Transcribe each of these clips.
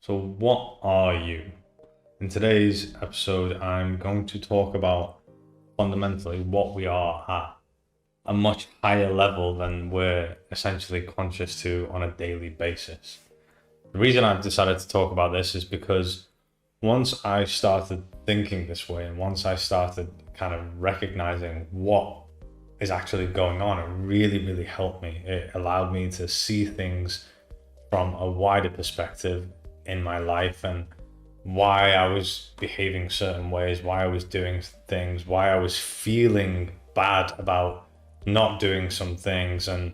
So what are you? In today's episode, I'm going to talk about fundamentally what we are at a much higher level than we're essentially conscious to on a daily basis. The reason I've decided to talk about this is because once I started thinking this way and once I started kind of recognizing what is actually going on, it really helped me. It allowed me to see things from a wider perspective in my life and why I was behaving certain ways, why I was doing things, why I was feeling bad about not doing some things. And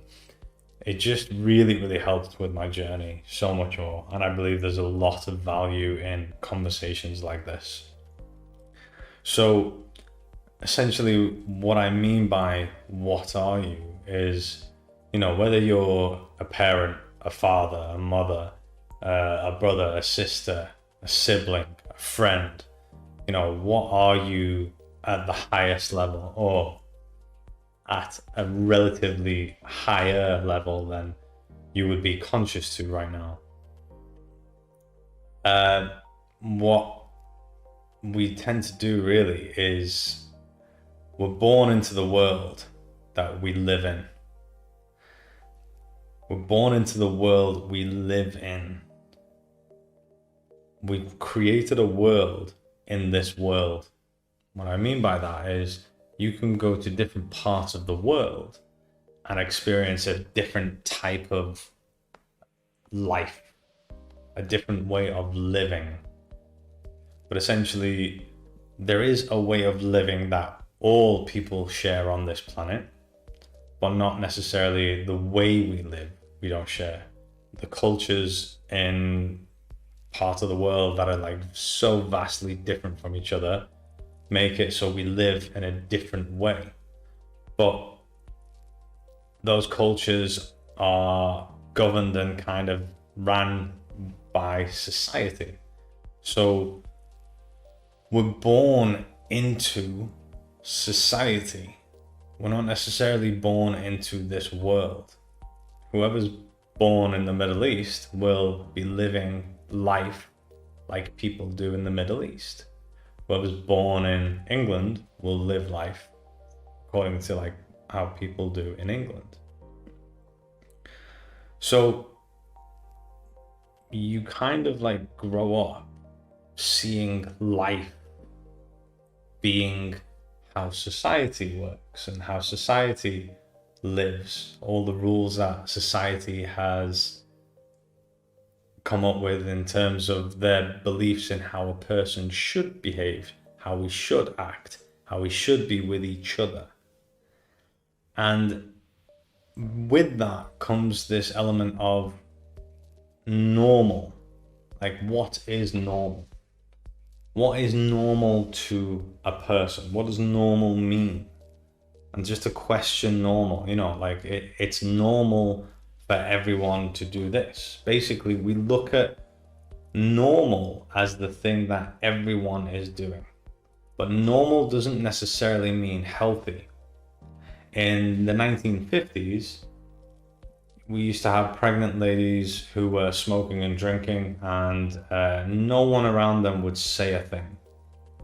it just really helped with my journey so much more. And I believe there's a lot of value in conversations like this. So essentially what I mean by what are you is, whether you're a parent, a father, a mother, a brother, a sister, a sibling, a friend, what are you at the highest level or at a relatively higher level than you would be conscious to right now? What we tend to do really is we're born into the world that we live in. We're born into the world we live in. We've created a world in this world. What I mean by that is you can go to different parts of the world and experience a different type of life, a different way of living. But essentially, there is a way of living that all people share on this planet, but not necessarily the way we live. We don't share. The cultures in parts of the world that are like so vastly different from each other make it so we live in a different way. But those cultures are governed and kind of ran by society. So we're born into society. We're not necessarily born into this world. Whoever's born in the Middle East will be living life like people do in the Middle East. Whoever's born in England will live life according to like how people do in England. So you kind of like grow up seeing life being how society works and how society lives, all the rules that society has come up with in terms of their beliefs in how a person should behave, how we should act, how we should be with each other. And with that comes this element of normal. Like, what is normal? What is normal to a person? What does normal mean? And just to question normal, like it's normal for everyone to do this. Basically, we look at normal as the thing that everyone is doing. But normal doesn't necessarily mean healthy. In the 1950s, we used to have pregnant ladies who were smoking and drinking, and no one around them would say a thing.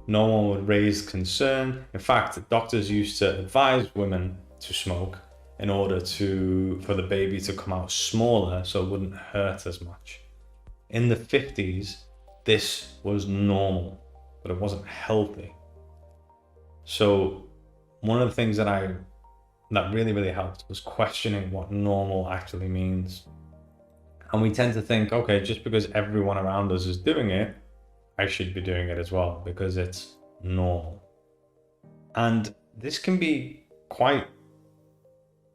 No one would raise concern. In fact, doctors used to advise women to smoke in order for the baby to come out smaller so it wouldn't hurt as much. In the 50s, this was normal, but it wasn't healthy. So one of the things that really helped was questioning what normal actually means. And we tend to think, okay, just because everyone around us is doing it, I should be doing it as well because it's normal. And this can be quite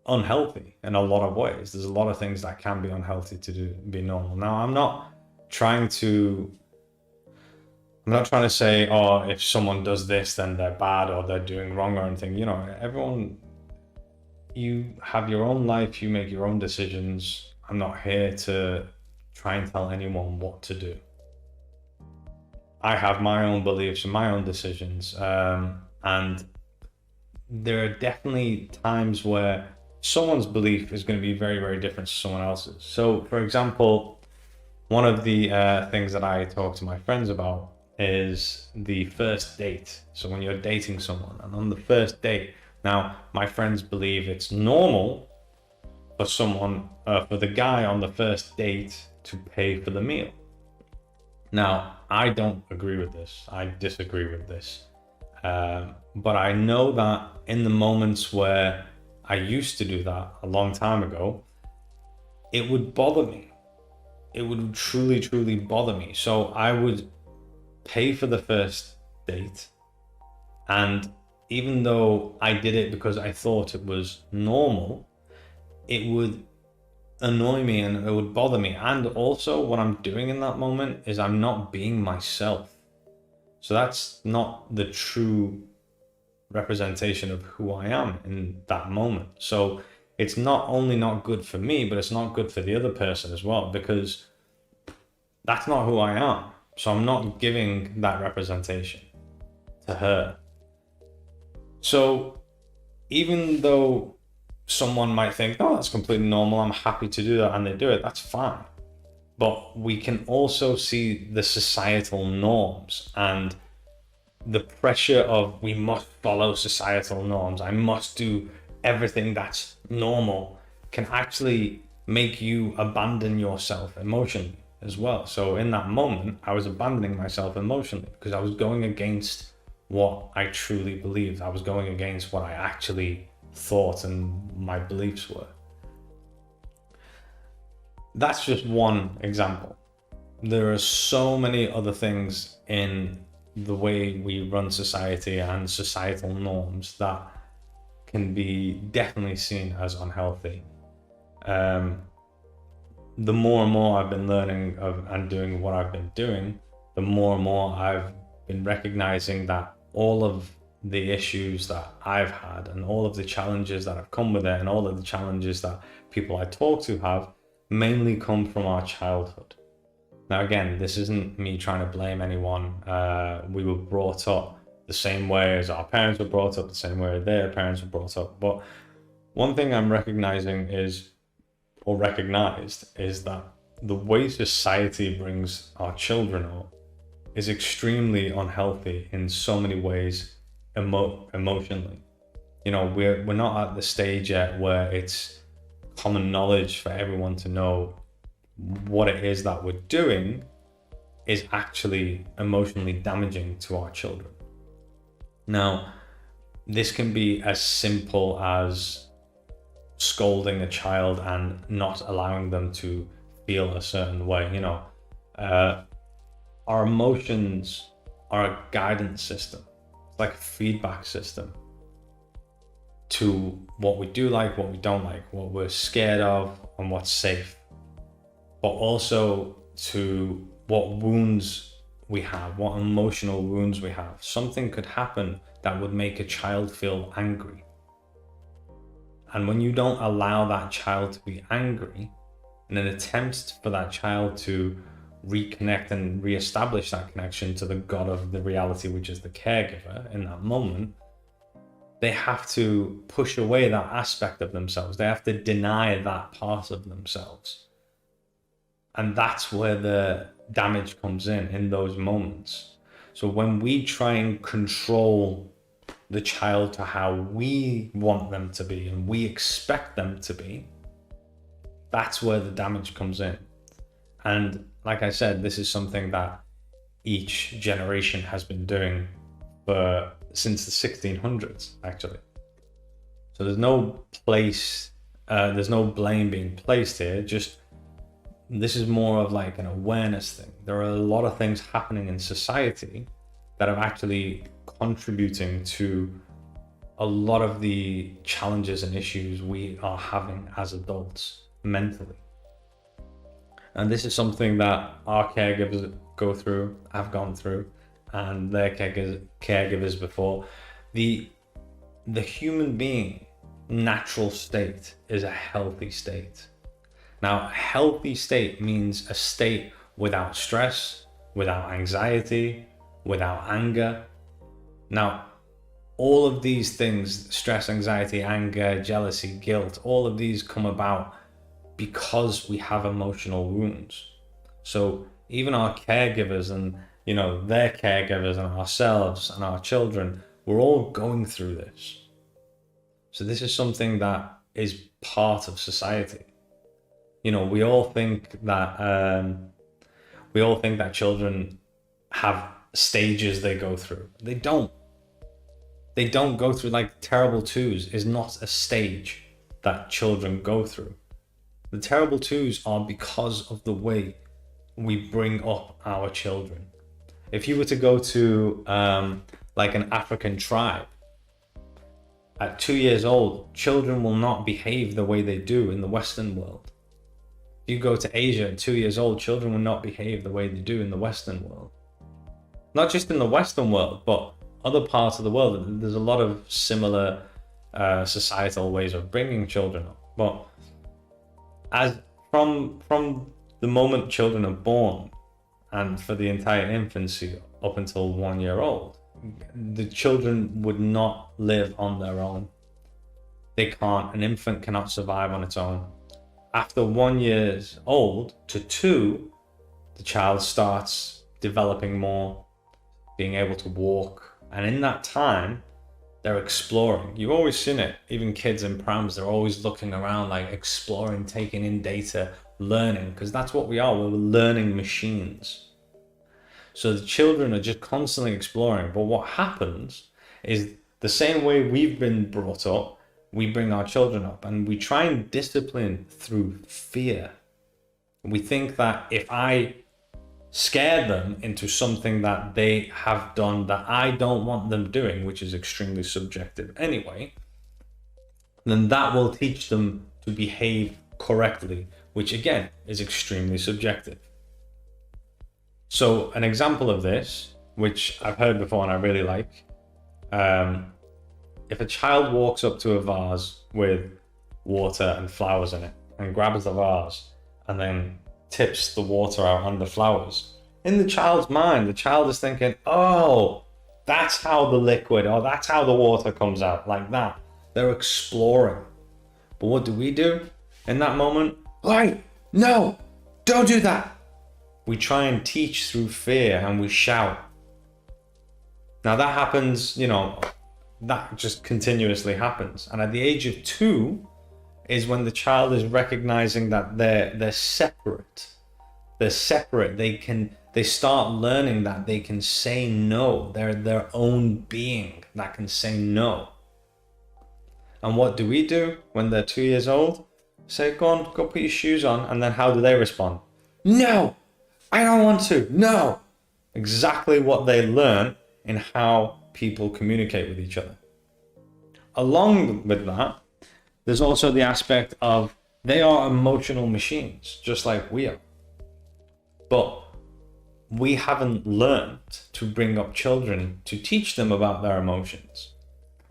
unhealthy in a lot of ways. There's a lot of things that can be unhealthy to be normal. Now, I'm not trying to say, oh, if someone does this, then they're bad or they're doing wrong or anything. Everyone, you have your own life, you make your own decisions. I'm not here to try and tell anyone what to do. I have my own beliefs and my own decisions. And there are definitely times where someone's belief is going to be very different to someone else's. So, for example, One of the things that I talk to my friends about is the first date. So when you're dating someone and on the first date, now my friends believe it's normal for someone, for the guy on the first date to pay for the meal. Now, I don't agree with this. I disagree with this. But I know that in the moments where I used to do that a long time ago, it would bother me. It would truly, truly bother me. So I would pay for the first date. And even though I did it because I thought it was normal, it would annoy me and it would bother me. And also, what I'm doing in that moment is I'm not being myself. So that's not the true representation of who I am in that moment. So it's not only not good for me, but it's not good for the other person as well, because that's not who I am. So I'm not giving that representation to her. So even though someone might think, oh, that's completely normal, I'm happy to do that, and they do it, that's fine. But we can also see the societal norms and the pressure of we must follow societal norms. I must do everything that's normal can actually make you abandon yourself emotionally as well. So in that moment, I was abandoning myself emotionally because I was going against what I truly believed. I was going against what I actually thought and my beliefs were. That's just one example. There are so many other things in the way we run society and societal norms that can be definitely seen as unhealthy. The more and more I've been learning and doing what I've been doing, the more and more I've been recognizing that all of the issues that I've had and all of the challenges that have come with it and all of the challenges that people I talk to have mainly come from our childhood. Now, again, this isn't me trying to blame anyone. We were brought up the same way as our parents were brought up, the same way their parents were brought up. But one thing I'm recognizing is, or recognized, is that the way society brings our children up is extremely unhealthy in so many ways, emotionally. You know, we're not at the stage yet where it's common knowledge for everyone to know what it is that we're doing is actually emotionally damaging to our children. Now, this can be as simple as scolding a child and not allowing them to feel a certain way. You know, our emotions are a guidance system. It's like a feedback system to what we do like, what we don't like, what we're scared of, and what's safe. But also to what wounds we have, what emotional wounds we have. Something could happen that would make a child feel angry. And when you don't allow that child to be angry, in an attempt for that child to reconnect and reestablish that connection to the God of the reality, which is the caregiver in that moment, they have to push away that aspect of themselves. They have to deny that part of themselves. And that's where the damage comes in those moments. So when we try and control the child to how we want them to be and we expect them to be, that's where the damage comes in. And like I said, this is something that each generation has been doing since the 1600s, actually. So there's no blame being placed here. Just this is more of like an awareness thing. There are a lot of things happening in society that are actually contributing to a lot of the challenges and issues we are having as adults mentally. And this is something that our caregivers go through, have gone through, and their caregivers before. The human being natural state is a healthy state. Now, a healthy state means a state without stress, without anxiety, without anger. Now, all of these things, stress, anxiety, anger, jealousy, guilt, all of these come about because we have emotional wounds. So even our caregivers and, their caregivers and ourselves and our children, we're all going through this. So this is something that is part of society. We all think that children have stages they go through. They don't. They don't go through, like, terrible twos is not a stage that children go through. The terrible twos are because of the way we bring up our children. If you were to go to like an African tribe, at 2 years old, children will not behave the way they do in the Western world. If you go to Asia at 2 years old, children will not behave the way they do in the Western world. Not just in the Western world, but other parts of the world. There's a lot of similar societal ways of bringing children up. But as from the moment children are born, and for the entire infancy up until 1 year old, the children would not live on their own. They can't. An infant cannot survive on its own. After 1 year old to 2, the child starts developing more, being able to walk. And in that time, they're exploring. You've always seen it. Even kids in prams, they're always looking around, like exploring, taking in data, learning, because that's what we are. We're learning machines. So the children are just constantly exploring. But what happens is the same way we've been brought up, we bring our children up, and we try and discipline through fear. We think that if I scare them into something that they have done that I don't want them doing, which is extremely subjective anyway, then that will teach them to behave correctly, which again is extremely subjective. So an example of this, which I've heard before and I really like, if a child walks up to a vase with water and flowers in it and grabs the vase and then tips the water out on the flowers, in the child's mind, the child is thinking, oh, that's how the liquid, or that's how the water comes out, like that. They're exploring. But what do we do in that moment? Right, no, don't do that. We try and teach through fear and we shout. Now that happens, that just continuously happens. And at the age of 2 is when the child is recognizing that they're separate. They're separate. They start learning that they can say no. They're their own being that can say no. And what do we do when they're 2 years old? Say, go on, go put your shoes on. And then how do they respond? No, I don't want to. No. Exactly what they learn in how people communicate with each other. Along with that, there's also the aspect of they are emotional machines, just like we are. But we haven't learned to bring up children to teach them about their emotions,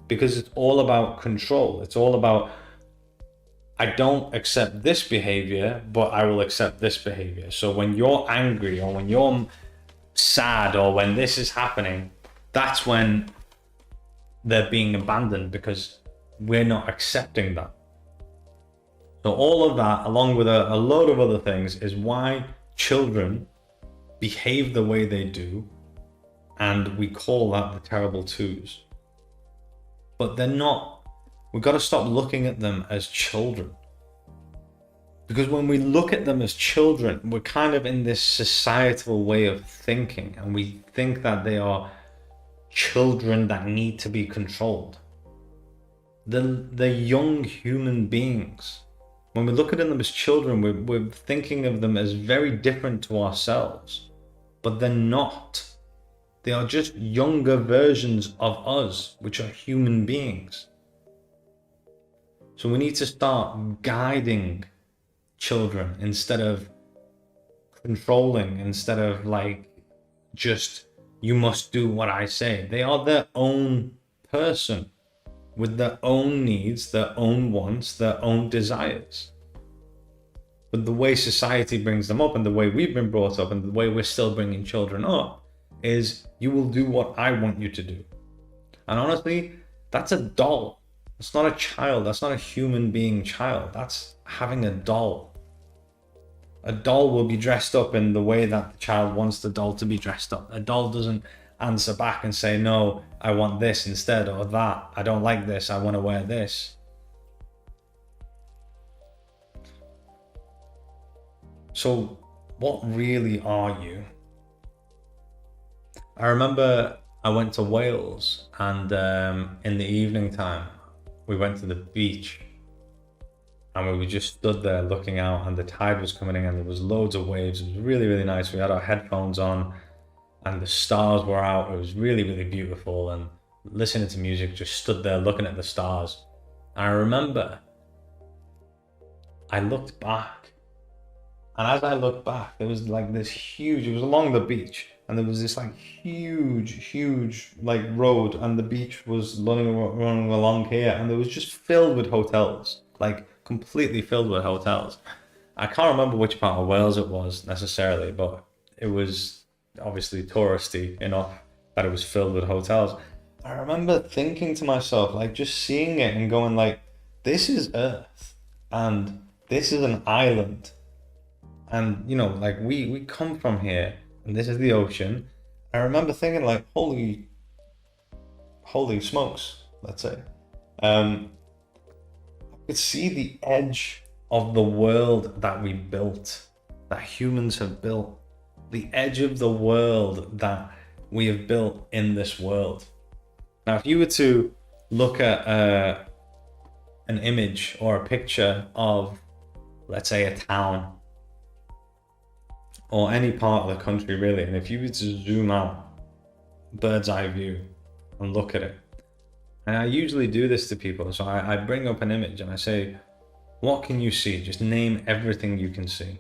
because it's all about control. It's all about, I don't accept this behavior, but I will accept this behavior. So when you're angry or when you're sad or when this is happening, that's when they're being abandoned, because we're not accepting that. So all of that, along with a load of other things, is why children behave the way they do, and we call that the terrible twos. But they're not. We've got to stop looking at them as children, because when we look at them as children, we're kind of in this societal way of thinking, and we think that they are children that need to be controlled. They're young human beings. When we look at them as children, we're thinking of them as very different to ourselves, but they're not. They are just younger versions of us, which are human beings. So we need to start guiding children instead of controlling, instead of just, you must do what I say. They are their own person with their own needs, their own wants, their own desires. But the way society brings them up and the way we've been brought up and the way we're still bringing children up is, you will do what I want you to do. And honestly, that's a doll. It's not a child. That's not a human being child. That's having a doll. A doll will be dressed up in the way that the child wants the doll to be dressed up. A doll doesn't answer back and say, no, I want this instead, or that. I don't like this. I want to wear this. So what really are you? I remember I went to Wales, and in the evening time, we went to the beach, and we just stood there looking out, and the tide was coming in and there was loads of waves. It was really, really nice. We had our headphones on and the stars were out. It was really, really beautiful, and listening to music, just stood there looking at the stars. And I remember I looked back, and as I looked back, there was like this huge, it was along the beach, and there was this like huge like road, and the beach was running along here, and it was just filled with hotels, like completely filled with hotels. I can't remember which part of Wales it was necessarily, but it was obviously touristy enough that it was filled with hotels. I remember thinking to myself, like just seeing it and going like, this is Earth, and this is an island, and you know, like we come from here, and this is the ocean. I remember thinking like, holy smokes, let's say. I could see the edge of the world that we built, that humans have built, the edge of the world that we have built in this world. Now, if you were to look at an image or a picture of, let's say, a town or any part of the country really, and if you were to zoom out, bird's eye view, and look at it, and I usually do this to people, so I bring up an image and I say, what can you see? Just name everything you can see.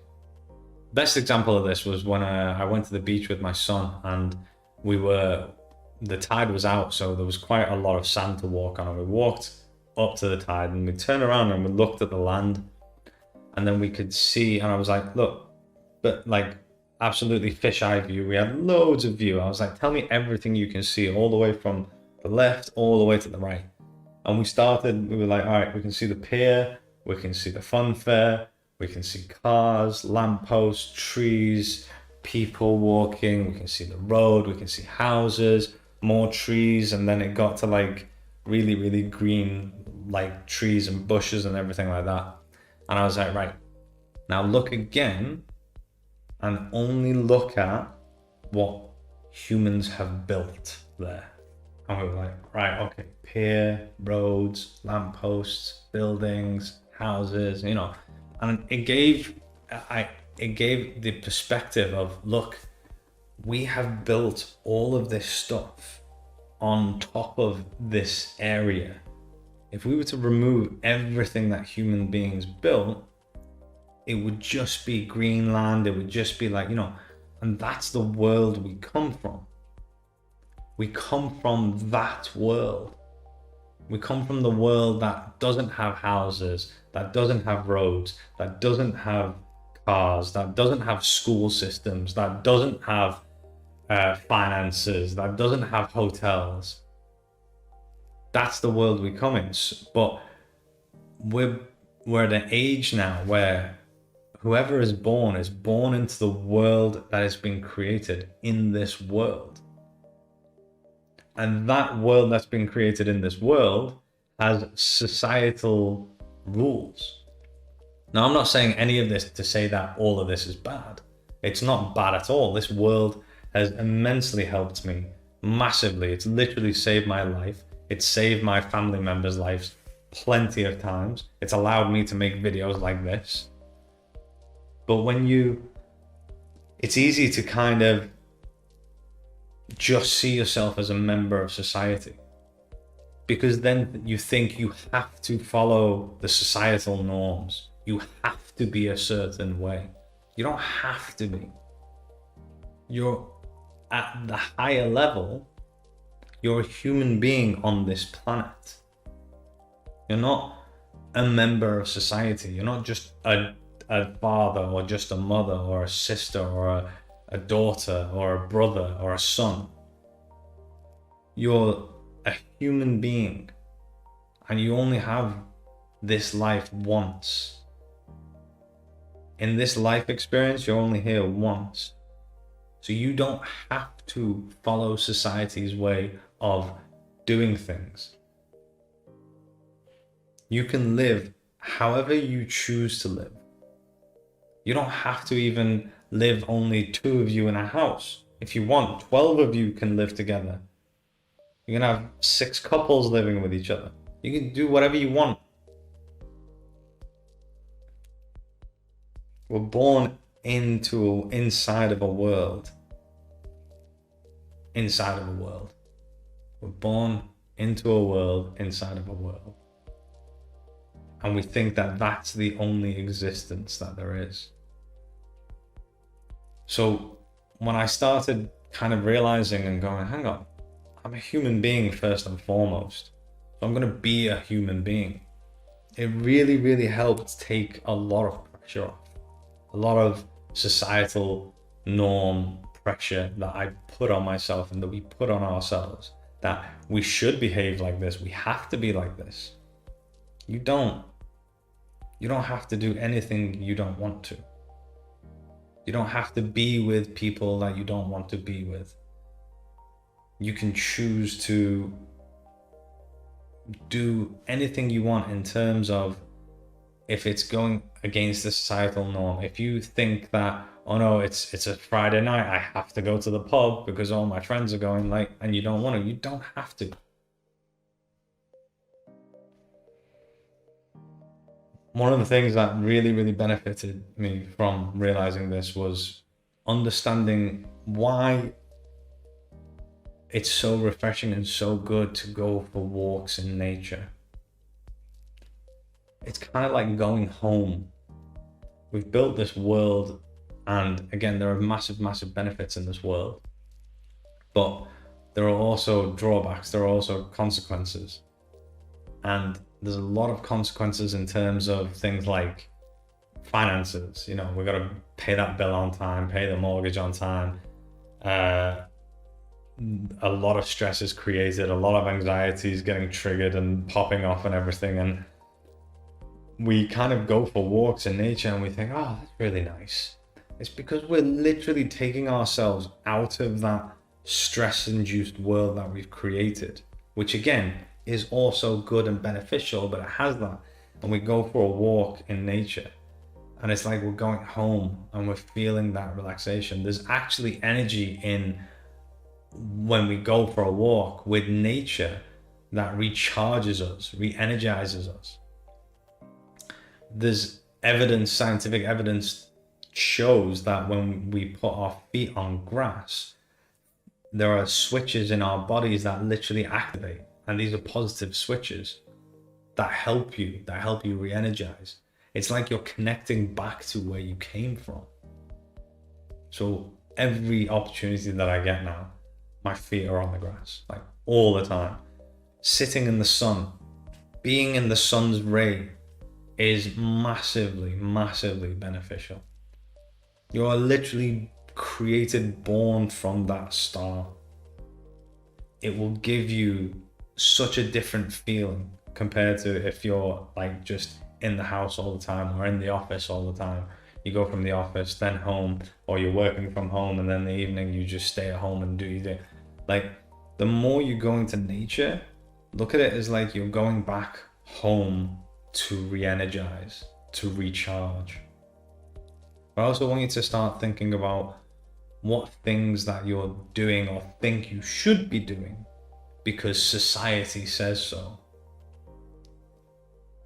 Best example of this was when I went to the beach with my son, and the tide was out, so there was quite a lot of sand to walk on, and we walked up to the tide, and we turned around and we looked at the land, and then we could see, and I was like, look, but like absolutely fisheye view, we had loads of view. I was like, tell me everything you can see, all the way from the left all the way to the right. And we were like, all right, we can see the pier, we can see the fun fair, we can see cars, lampposts, trees, people walking, we can see the road, we can see houses, more trees, and then it got to like really, really green, like trees and bushes and everything like that. And I was like, right, now look again and only look at what humans have built there. And we were like, right, okay, pier, roads, lampposts, buildings, houses, you know, and it gave the perspective of, look, we have built all of this stuff on top of this area. If we were to remove everything that human beings built, it would just be Greenland. It would just be like, you know, and that's the world we come from. We come from that world. We come from the world that doesn't have houses, that doesn't have roads, that doesn't have cars, that doesn't have school systems, that doesn't have finances, that doesn't have hotels. That's the world we come in. But we're at an age now where whoever is born into the world that has been created in this world. And that world that's been created in this world has societal rules. Now, I'm not saying any of this to say that all of this is bad. It's not bad at all. This world has immensely helped me massively. It's literally saved my life. It's saved my family members' lives plenty of times. It's allowed me to make videos like this. But it's easy to kind of just see yourself as a member of society, because then you think you have to follow the societal norms. You have to be a certain way. You don't have to be. You're at the higher level. You're a human being on this planet. You're not a member of society. You're not just a father or just a mother or a sister or a daughter or a brother or a son. You're a human being, and you only have this life once. In this life experience, you're only here once. So you don't have to follow society's way of doing things. You can live however you choose to live. You don't have to even live only 2 of you in a house. If you want, 12 of you can live together. You can have 6 couples living with each other. You can do whatever you want. We're born inside of a world. Inside of a world. We're born into a world inside of a world. And we think that that's the only existence that there is. So when I started kind of realizing and going, hang on, I'm a human being first and foremost. So I'm going to be a human being. It really, really helped take a lot of pressure off. A lot of societal norm pressure that I put on myself and that we put on ourselves, that we should behave like this. We have to be like this. You don't have to do anything you don't want to. You don't have to be with people that you don't want to be with. You can choose to do anything you want in terms of if it's going against the societal norm. If you think that, oh no, it's a Friday night, I have to go to the pub because all my friends are going, like, and you don't want to, you don't have to. One of the things that really, really benefited me from realizing this was understanding why it's so refreshing and so good to go for walks in nature. It's kind of like going home. We've built this world, and again, there are massive, massive benefits in this world, but there are also drawbacks, there are also consequences. And there's a lot of consequences in terms of things like finances. You know, we've got to pay that bill on time, pay the mortgage on time. A lot of stress is created, a lot of anxiety is getting triggered and popping off and everything. And we kind of go for walks in nature and we think, oh, that's really nice. It's because we're literally taking ourselves out of that stress-induced world that we've created, which again is also good and beneficial, but it has that. And we go for a walk in nature and it's like we're going home and we're feeling that relaxation. There's actually energy in when we go for a walk with nature that recharges us, re-energizes us. There's evidence, scientific evidence shows that when we put our feet on grass, there are switches in our bodies that literally activate. And these are positive switches that help you re-energize. It's like you're connecting back to where you came from. So every opportunity that I get now, my feet are on the grass, like all the time. Sitting in the sun, being in the sun's ray is massively, massively beneficial. You are literally created, born from that star. It will give you such a different feeling compared to if you're like just in the house all the time or in the office all the time. You go from the office, then home, or you're working from home and then in the evening you just stay at home and do your thing. Like, the more you go into nature, look at it as like you're going back home to re-energize, to recharge. But I also want you to start thinking about what things that you're doing or think you should be doing because society says so.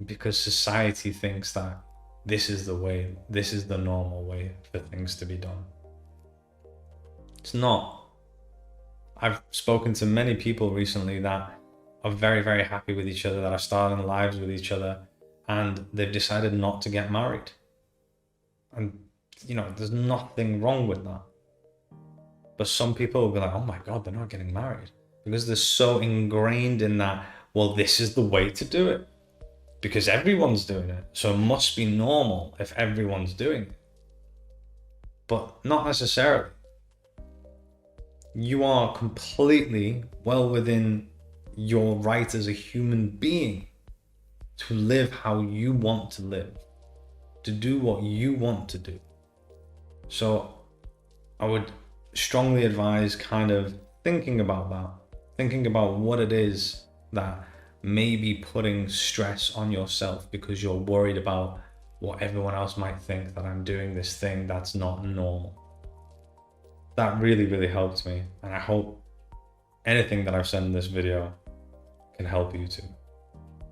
Because society thinks that this is the way, this is the normal way for things to be done. It's not. I've spoken to many people recently that are very, very happy with each other, that are starting lives with each other, and they've decided not to get married. And, you know, there's nothing wrong with that. But some people will be like, oh my God, they're not getting married. Because they're so ingrained in that, well, this is the way to do it. Because everyone's doing it. So it must be normal if everyone's doing it. But not necessarily. You are completely well within your right as a human being to live how you want to live. to do what you want to do. So I would strongly advise kind of thinking about that, thinking about what it is that may be putting stress on yourself because you're worried about what everyone else might think, that I'm doing this thing that's not normal. That really, really helped me. And I hope anything that I've said in this video can help you too.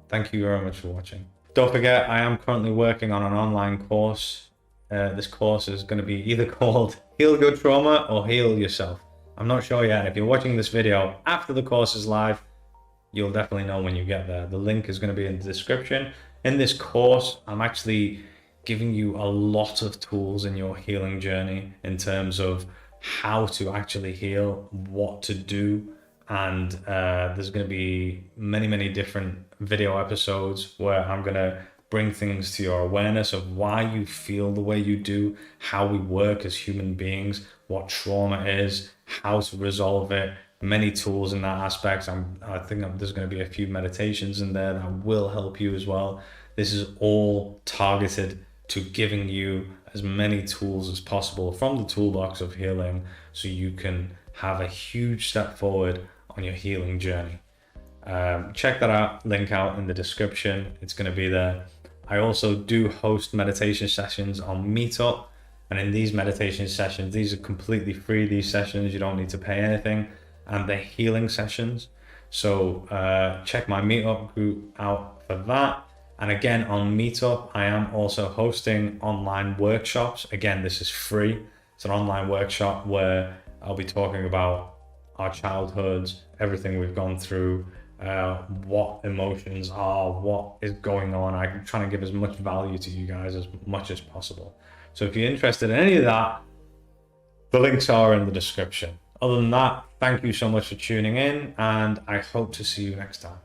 Thank you very much for watching. Don't forget, I am currently working on an online course. This course is going to be either called Heal Your Trauma or Heal Yourself. I'm not sure yet. If you're watching this video after the course is live, you'll definitely know when you get there. The link is going to be in the description. In this course, I'm actually giving you a lot of tools in your healing journey in terms of how to actually heal, what to do. And there's going to be many different video episodes where I'm going to bring things to your awareness of why you feel the way you do, how we work as human beings, what trauma is, how to resolve it, many tools in that aspect. I think there's going to be a few meditations in there that will help you as well. This is all targeted to giving you as many tools as possible from the toolbox of healing so you can have a huge step forward on your healing journey. Check that out, link out in the description. It's going to be there. I also do host meditation sessions on MeetUp, and in these meditation sessions, these are completely free. These sessions, you don't need to pay anything, and they're healing sessions. So check my MeetUp group out for that. And again, on MeetUp, I am also hosting online workshops. Again, this is free. It's an online workshop where I'll be talking about our childhoods, everything we've gone through, what emotions are, what is going on. I'm trying to give as much value to you guys as much as possible. So if you're interested in any of that, the links are in the description. Other than that, thank you so much for tuning in, and I hope to see you next time.